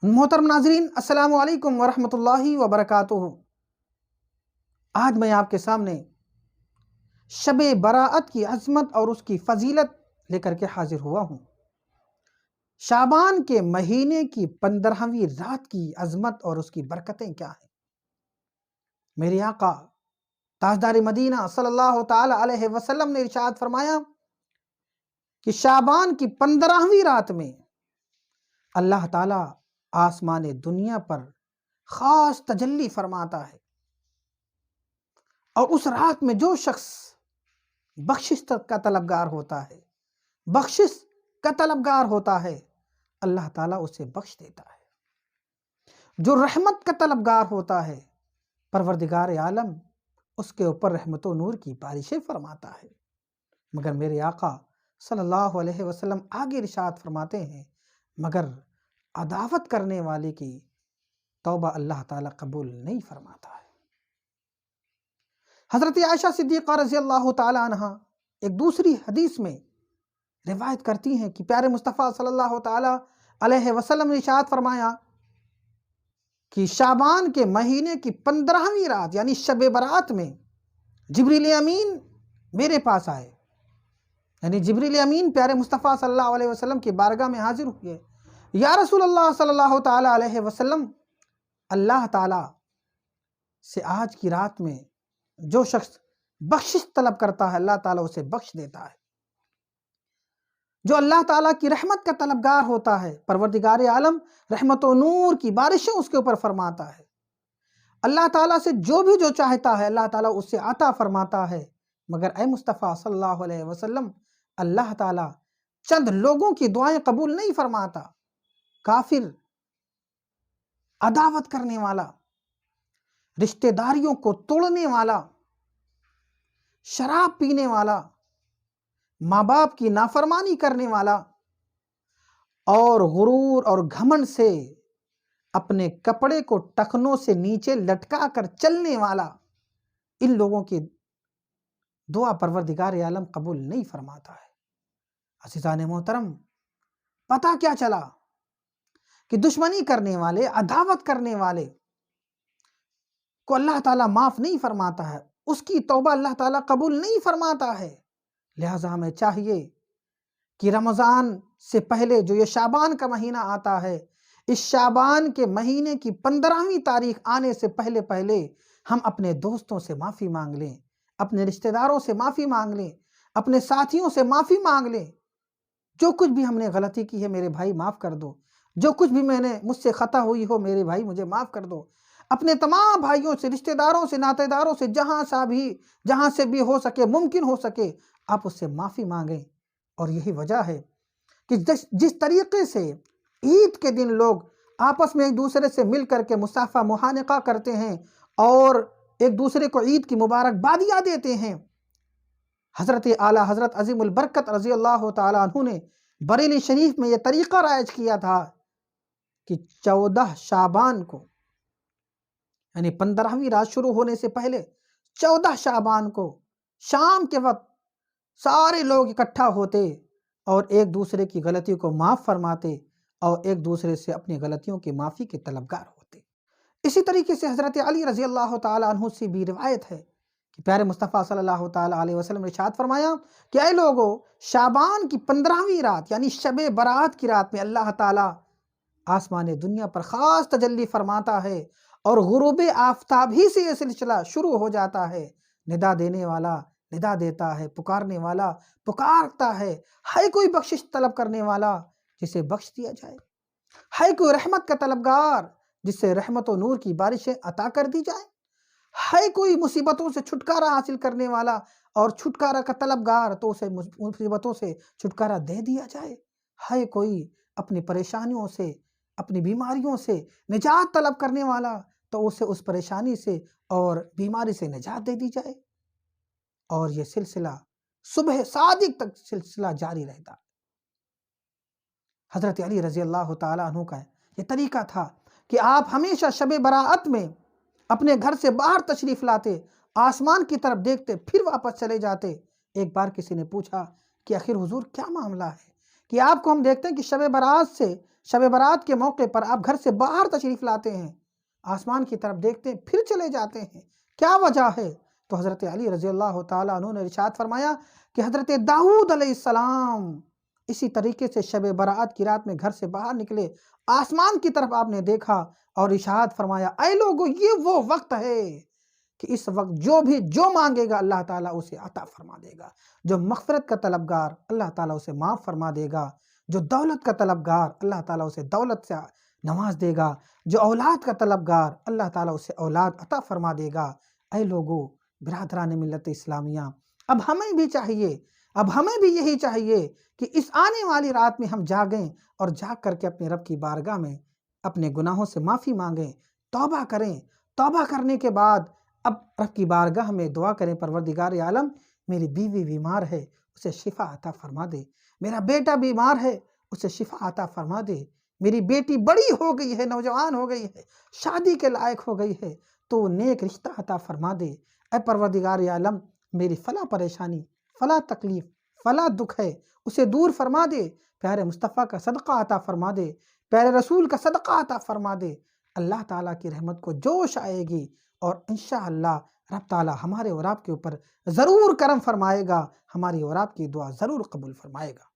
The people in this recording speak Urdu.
محترم ناظرین، السلام علیکم ورحمۃ اللہ وبرکاتہ۔ آج میں آپ کے سامنے شب براءت کی عظمت اور اس کی فضیلت لے کر کے حاضر ہوا ہوں۔ شعبان کے مہینے کی 15ویں رات کی عظمت اور اس کی برکتیں کیا ہیں؟ میرے آقا تاجدار مدینہ صلی اللہ تعالی علیہ وسلم نے ارشاد فرمایا کہ شعبان کی 15ویں رات میں اللہ تعالی آسمان دنیا پر خاص تجلی فرماتا ہے، اور اس رات میں جو شخص بخشش کا طلبگار ہوتا ہے، بخشش کا طلبگار ہوتا ہے، اللہ تعالیٰ اسے بخش دیتا ہے۔ جو رحمت کا طلبگار ہوتا ہے، پروردگار عالم اس کے اوپر رحمت و نور کی بارشیں فرماتا ہے۔ مگر میرے آقا صلی اللہ علیہ وسلم آگے ارشاد فرماتے ہیں، مگر عداوت کرنے والے کی توبہ اللہ تعالیٰ قبول نہیں فرماتا ہے۔ حضرت عائشہ صدیقہ رضی اللہ تعالیٰ عنہ ایک دوسری حدیث میں روایت کرتی ہیں کہ پیارے مصطفیٰ صلی اللہ تعالیٰ علیہ وسلم نے ارشاد فرمایا کہ شعبان کے مہینے کی 15ویں رات یعنی شب برات میں جبریل امین میرے پاس آئے، یعنی جبریل امین پیارے مصطفیٰ صلی اللہ علیہ وسلم کی بارگاہ میں حاضر ہوئے۔ یا رسول اللہ صلی اللہ تعالیٰ علیہ وسلم، اللہ تعالیٰ سے آج کی رات میں جو شخص بخشش طلب کرتا ہے، اللہ تعالیٰ اسے بخش دیتا ہے۔ جو اللہ تعالیٰ کی رحمت کا طلبگار ہوتا ہے، پروردگار عالم رحمت و نور کی بارشیں اس کے اوپر فرماتا ہے۔ اللہ تعالیٰ سے جو بھی جو چاہتا ہے، اللہ تعالیٰ اس سے عطا فرماتا ہے۔ مگر اے مصطفیٰ صلی اللہ علیہ وسلم، اللہ تعالیٰ چند لوگوں کی دعائیں قبول نہیں فرماتا۔ کافر، عداوت کرنے والا، رشتہ داریوں کو توڑنے والا، شراب پینے والا، ماں باپ کی نافرمانی کرنے والا، اور غرور اور گھمنڈ سے اپنے کپڑے کو ٹخنوں سے نیچے لٹکا کر چلنے والا، ان لوگوں کی دعا پروردگار عالم قبول نہیں فرماتا ہے۔ عزیزان محترم، پتہ کیا چلا کہ دشمنی کرنے والے، عداوت کرنے والے کو اللہ تعالیٰ معاف نہیں فرماتا ہے، اس کی توبہ اللہ تعالیٰ قبول نہیں فرماتا ہے۔ لہٰذا ہمیں چاہیے کہ رمضان سے پہلے جو یہ شعبان کا مہینہ آتا ہے، اس شعبان کے مہینے کی 15ویں تاریخ آنے سے پہلے ہم اپنے دوستوں سے معافی مانگ لیں، اپنے رشتہ داروں سے معافی مانگ لیں، اپنے ساتھیوں سے معافی مانگ لیں۔ جو کچھ بھی ہم نے غلطی کی ہے میرے بھائی معاف کر دو، جو کچھ بھی مجھ سے خطا ہوئی ہو میرے بھائی مجھے معاف کر دو۔ اپنے تمام بھائیوں سے، رشتہ داروں سے، ناطے داروں سے جہاں سے بھی ہو سکے، ممکن ہو سکے، آپ اس سے معافی مانگیں۔ اور یہی وجہ ہے کہ جس طریقے سے عید کے دن لوگ آپس میں ایک دوسرے سے مل کر کے مصافحہ معانقہ کرتے ہیں اور ایک دوسرے کو عید کی مبارکبادیاں دیتے ہیں، حضرت اعلیٰ حضرت عظیم البرکت رضی اللہ تعالیٰ عنہ نے بریلی شریف میں یہ طریقہ رائج کیا تھا کہ 14 شعبان کو، یعنی 15ویں رات شروع ہونے سے پہلے 14 شعبان کو شام کے وقت سارے لوگ اکٹھا ہوتے اور ایک دوسرے کی غلطی کو معاف فرماتے اور ایک دوسرے سے اپنی غلطیوں کی معافی کے طلبگار ہوتے۔ اسی طریقے سے حضرت علی رضی اللہ تعالیٰ عنہ سے بھی روایت ہے کہ پیارے مصطفیٰ صلی اللہ تعالیٰ علیہ وسلم نے ارشاد فرمایا کہ اے لوگو، شعبان کی 15ویں رات یعنی شب برات کی رات میں اللہ تعالیٰ آسمان دنیا پر خاص تجلی فرماتا ہے، اور غروب آفتاب ہی سے یہ سلسلہ شروع ہو جاتا ہے۔ ندا دینے والا ندا دیتا ہے، پکارنے والا پکارتا ہے کوئی بخشش طلب کرنے والا جسے بخش دیا جائے، ہے کوئی رحمت کا طلبگار جس سے رحمت و نور کی بارشیں عطا کر دی جائیں، ہے کوئی مصیبتوں سے چھٹکارا حاصل کرنے والا اور چھٹکارا کا طلبگار تو اسے مصیبتوں سے چھٹکارا دے دیا جائے، ہے کوئی اپنی پریشانیوں سے، اپنی بیماریوں سے نجات طلب کرنے والا تو اسے اس پریشانی سے اور بیماری سے نجات دے دی جائے۔ اور یہ سلسلہ صبح صادق تک سلسلہ جاری رہتا ہے۔ حضرت علی رضی اللہ تعالیٰ عنہ کا یہ طریقہ تھا کہ آپ ہمیشہ شب براءت میں اپنے گھر سے باہر تشریف لاتے، آسمان کی طرف دیکھتے، پھر واپس چلے جاتے۔ ایک بار کسی نے پوچھا کہ آخر حضور کیا معاملہ ہے کہ آپ کو ہم دیکھتے ہیں کہ شب برات سے شب برات کے موقع پر آپ گھر سے باہر تشریف لاتے ہیں، آسمان کی طرف دیکھتے ہیں پھر چلے جاتے ہیں، کیا وجہ ہے؟ تو حضرت علی رضی اللہ تعالیٰ عنہ نے ارشاد فرمایا کہ حضرت داؤد علیہ السلام اسی طریقے سے شب برات کی رات میں گھر سے باہر نکلے، آسمان کی طرف آپ نے دیکھا اور ارشاد فرمایا اے لوگو یہ وہ وقت ہے کہ اس وقت جو مانگے گا اللہ تعالیٰ اسے عطا فرما دے گا، جو مغفرت کا طلبگار اللہ تعالیٰ اسے معاف فرما دے گا، جو دولت کا طلبگار اللہ تعالیٰ اسے دولت سے نواز دے گا، جو اولاد کا طلبگار اللہ تعالیٰ اسے اولاد عطا فرما دے گا۔ اے لوگو، برادران ملت اسلامیہ، اب ہمیں بھی یہی چاہیے کہ اس آنے والی رات میں ہم جاگیں اور جاگ کر کے اپنے رب کی بارگاہ میں اپنے گناہوں سے معافی مانگیں، توبہ کریں، توبہ کرنے کے بعد اب رب کی بارگاہ میں دعا کریں، پروردگار عالم میری بیوی بیمار ہے اسے شفا عطا فرما دے، میرا بیٹا بیمار ہے اسے شفا عطا فرما دے، میری بیٹی بڑی ہو گئی ہے، نوجوان ہو گئی ہے، شادی کے لائق ہو گئی ہے تو نیک رشتہ عطا فرما دے۔ اے پروردگار عالم میری فلاں پریشانی، فلاں تکلیف، فلاں دکھ ہے اسے دور فرما دے، پیارے مصطفیٰ کا صدقہ عطا فرما دے، پیارے رسول کا صدقہ عطا فرما دے۔ اللہ تعالیٰ کی رحمت کو جوش آئے گی اور انشاءاللہ رب تعالیٰ ہمارے اور آپ کے اوپر ضرور کرم فرمائے گا، ہماری اور آپ کی دعا ضرور قبول فرمائے گا۔